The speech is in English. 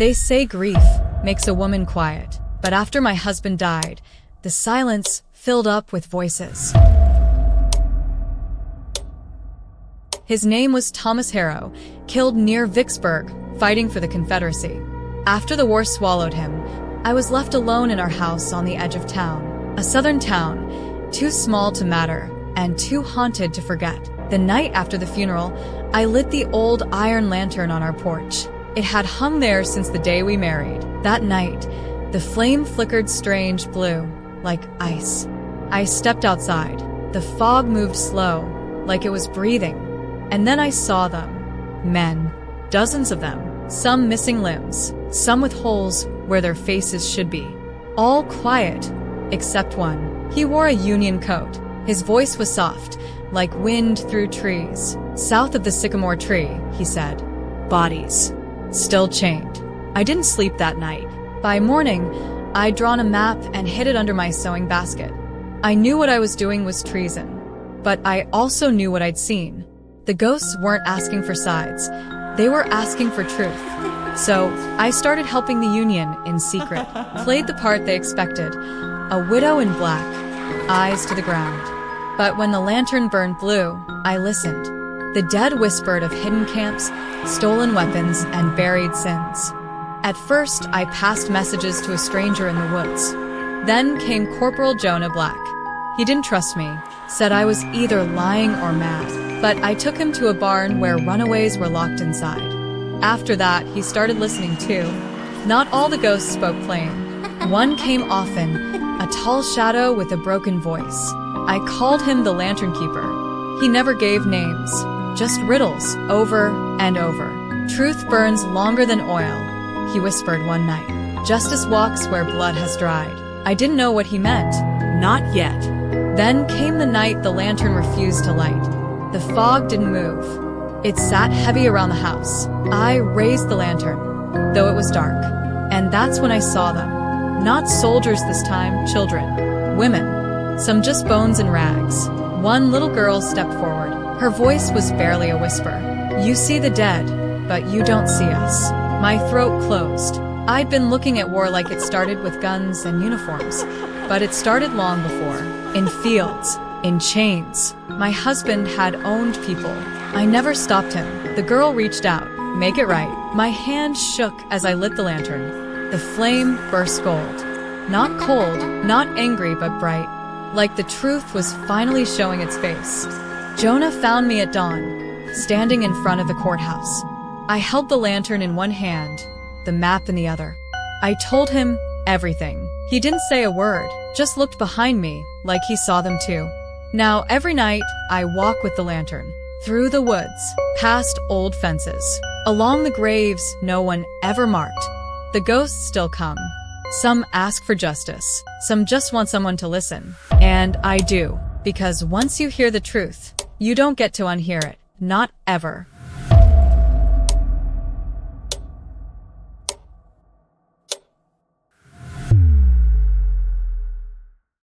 They say grief makes a woman quiet, but after my husband died, the silence filled up with voices. His name was Thomas Harrow, killed near Vicksburg, fighting for the Confederacy. After the war swallowed him, I was left alone in our house on the edge of town. A southern town, too small to matter, and too haunted to forget. The night after the funeral, I lit the old iron lantern on our porch. It had hung there since the day we married. That night, the flame flickered strange blue, like ice. I stepped outside. The fog moved slow, like it was breathing. And then I saw them. Men. Dozens of them. Some missing limbs. Some with holes where their faces should be. All quiet, except one. He wore a Union coat. His voice was soft, like wind through trees. South of the sycamore tree, he said. Bodies. Still chained. I didn't sleep that night. By morning, I'd drawn a map and hid it under my sewing basket. I knew what I was doing was treason, but I also knew what I'd seen. The ghosts weren't asking for sides. They were asking for truth. So, I started helping the Union in secret. Played the part they expected. A widow in black, eyes to the ground. But when the lantern burned blue, I listened. The dead whispered of hidden camps, stolen weapons, and buried sins. At first, I passed messages to a stranger in the woods. Then came Corporal Jonah Black. He didn't trust me, said I was either lying or mad. But I took him to a barn where runaways were locked inside. After that, he started listening too. Not all the ghosts spoke plain. One came often, a tall shadow with a broken voice. I called him the Lantern Keeper. He never gave names, just riddles, over and over. Truth burns longer than oil, he whispered one night. Justice walks where blood has dried. I didn't know what he meant. Not yet. Then came the night the lantern refused to light. The fog didn't move. It sat heavy around the house. I raised the lantern, though it was dark. And that's when I saw them. Not soldiers this time, children. Women. Some just bones and rags. One little girl stepped forward. Her voice was barely a whisper. You see the dead, but you don't see us. My throat closed. I'd been looking at war like it started with guns and uniforms. But it started long before. In fields. In chains. My husband had owned people. I never stopped him. The girl reached out. Make it right. My hand shook as I lit the lantern. The flame burst gold. Not cold, not angry, but bright. Like the truth was finally showing its face. Jonah found me at dawn, standing in front of the courthouse. I held the lantern in one hand, the map in the other. I told him everything. He didn't say a word, just looked behind me like he saw them too. Now every night, I walk with the lantern. Through the woods, past old fences, along the graves no one ever marked. The ghosts still come. Some ask for justice. Some just want someone to listen. And I do. Because once you hear the truth, you don't get to unhear it. Not ever.